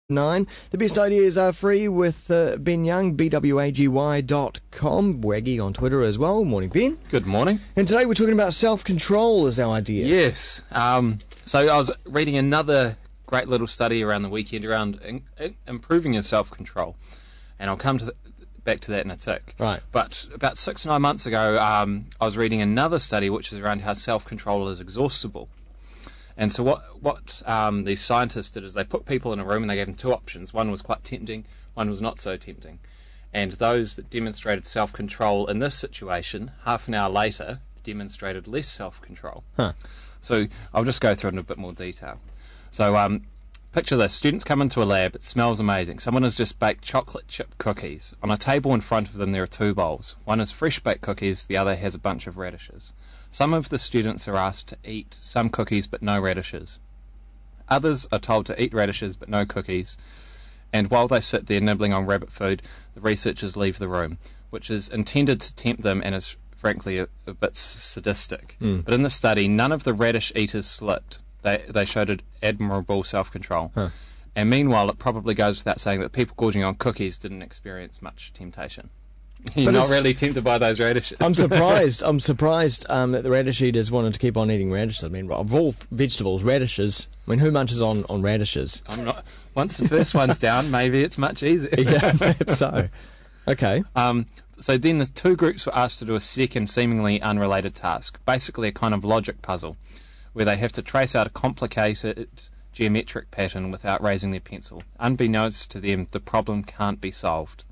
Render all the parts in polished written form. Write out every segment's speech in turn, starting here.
9. The best ideas are free with Ben Young, bwagy.com. Waggy on Twitter as well. Morning, Ben. Good morning. And today we're talking about self-control as our idea. Yes. So I was reading another great little study around the weekend around improving your self-control. And I'll come to back to that in a tick. Right. But about 6 or 9 months ago, I was reading another study which is around how self-control is exhaustible. And so what these scientists did is they put people in a room and they gave them two options. One was quite tempting, one was not so tempting. And those that demonstrated self-control in this situation, half an hour later, demonstrated less self-control. Huh. So I'll just go through it in a bit more detail. So picture this. Students come into a lab. It smells amazing. Someone has just baked chocolate chip cookies. On a table in front of them there are two bowls. One is fresh baked cookies, the other has a bunch of radishes. Some of the students are asked to eat some cookies but no radishes. Others are told to eat radishes but no cookies. And while they sit there nibbling on rabbit food, the researchers leave the room, which is intended to tempt them and is frankly a bit sadistic. But in the study, none of the radish eaters slipped. They showed admirable self-control. Huh. And meanwhile, it probably goes without saying that people gorging on cookies didn't experience much temptation. You're not really tempted by those radishes. I'm surprised that the radish eaters wanted to keep on eating radishes. I mean, of all vegetables, radishes, I mean, who munches on radishes? I'm not. Once the first one's down, maybe it's much easier. Yeah, perhaps so. Okay. So then the two groups were asked to do a second, seemingly unrelated task, basically a kind of logic puzzle, where they have to trace out a complicated geometric pattern without raising their pencil. Unbeknownst to them, the problem can't be solved.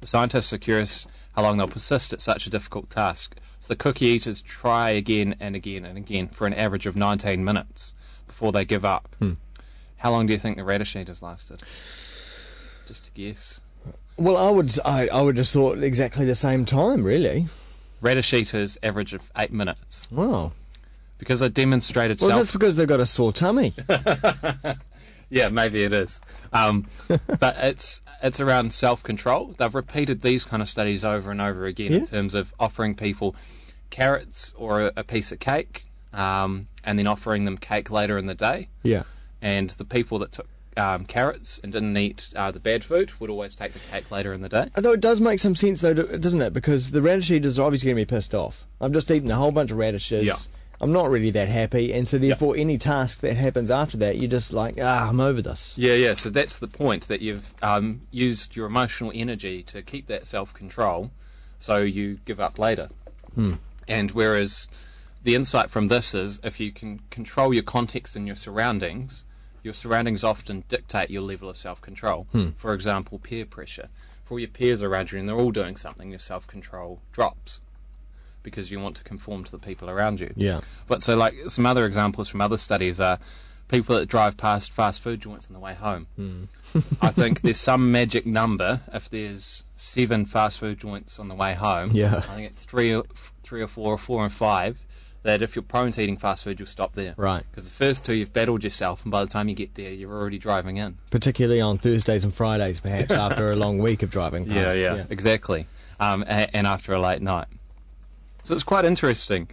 The scientists are curious how long they'll persist at such a difficult task. So the cookie eaters try again and again and again for an average of 19 minutes before they give up. How long do you think the radish eaters lasted? Just a guess. Well, I would just thought exactly the same time, really. Radish eaters average of 8 minutes. Wow. Because they demonstrated Well, that's because they've got a sore tummy. Yeah, maybe it is. But it's around self-control. They've repeated these kind of studies over and over again in terms of offering people carrots or a piece of cake, and then offering them cake later in the day. Yeah. And the people that took carrots and didn't eat the bad food would always take the cake later in the day. Although it does make some sense, though, doesn't it? Because the radish eaters are obviously going to be pissed off. I've just eaten a whole bunch of radishes. Yeah. I'm not really that happy, and so therefore any task that happens after that, you're just like, I'm over this. Yeah, so that's the point, that you've used your emotional energy to keep that self-control, so you give up later. And whereas the insight from this is, if you can control your context and your surroundings often dictate your level of self-control. For example, peer pressure. If all your peers are around you and they're all doing something, your self-control drops, because you want to conform to the people around you. Yeah. But so, like, some other examples from other studies are people that drive past fast food joints on the way home. I think there's some magic number. If there's 7 fast food joints on the way home, I think it's 3 or 4 or 4 and 5, that if you're prone to eating fast food, you'll stop there. Right. Because the first 2 you've battled yourself, and by the time you get there, you're already driving in. Particularly on Thursdays and Fridays, perhaps, after a long week of driving past. Yeah, exactly. And after a late night. So it's quite interesting,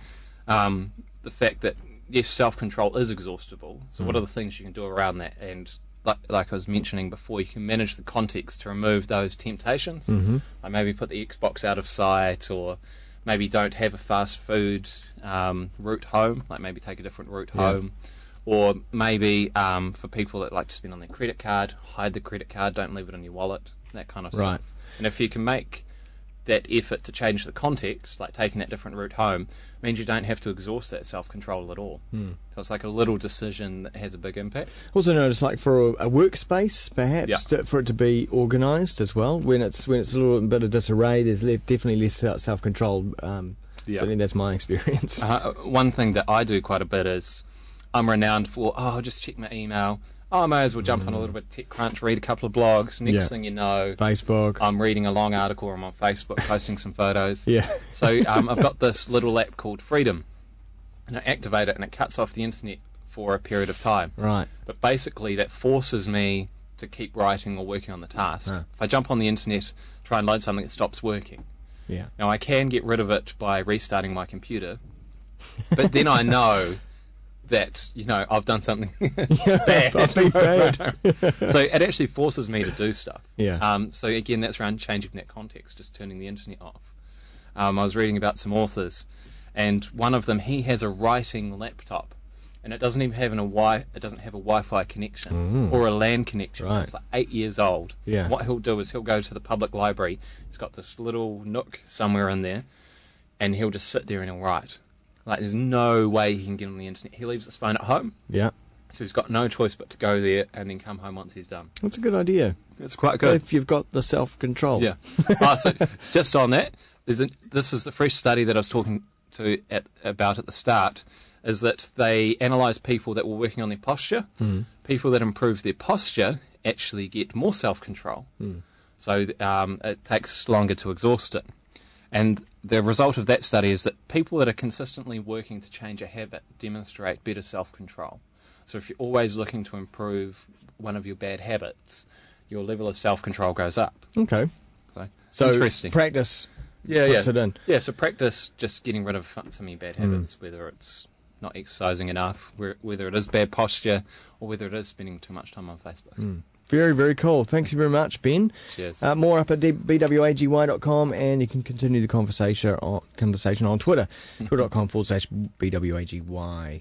the fact that, yes, self-control is exhaustible. So what are the things you can do around that? And like I was mentioning before, you can manage the context to remove those temptations. Like maybe put the Xbox out of sight, or maybe don't have a fast food route home, like maybe take a different route home. Or maybe for people that like to spend on their credit card, hide the credit card, don't leave it in your wallet, that kind of stuff. And if you can make that effort to change the context, like taking that different route home, means you don't have to exhaust that self-control at all. So it's like a little decision that has a big impact. Also notice, like for a workspace, perhaps, for it to be organised as well. When it's a little bit of disarray, there's definitely less self-control. Certainly that's my experience. One thing that I do quite a bit is, I'm renowned for, I'll just check my email. I may as well jump on a little bit of TechCrunch, read a couple of blogs. Next thing you know, Facebook. I'm reading a long article, or I'm on Facebook posting some photos. So I've got this little app called Freedom, and I activate it, and it cuts off the internet for a period of time. Right. But basically, that forces me to keep writing or working on the task. If I jump on the internet, try and load something, it stops working. Now I can get rid of it by restarting my computer, but then I know that, I've done something bad. I've been bad. So it actually forces me to do stuff. Yeah. So again, that's around changing that context, just turning the internet off. I was reading about some authors, and one of them, he has a writing laptop, and it doesn't even have it doesn't have a Wi-Fi connection or a LAN connection. Right. It's like 8 years old. Yeah. What he'll do is he'll go to the public library. He's got this little nook somewhere in there, and he'll just sit there and he'll write. Like, there's no way he can get on the internet. He leaves his phone at home. Yeah. So he's got no choice but to go there and then come home once he's done. That's a good idea. It's quite good. If you've got the self-control. Yeah. So just on that, this is the fresh study that I was talking about at the start, is that they analysed people that were working on their posture. People that improved their posture actually get more self-control. So it takes longer to exhaust it. And the result of that study is that people that are consistently working to change a habit demonstrate better self-control. So if you're always looking to improve one of your bad habits, your level of self-control goes up. Okay. So interesting. Practice puts it in. Yeah, so practice just getting rid of some of your bad habits, whether it's not exercising enough, whether it is bad posture, or whether it is spending too much time on Facebook. Very, very cool. Thank you very much, Ben. Cheers. More up at bwagy.com, and you can continue the conversation on Twitter, twitter.com/bwagy.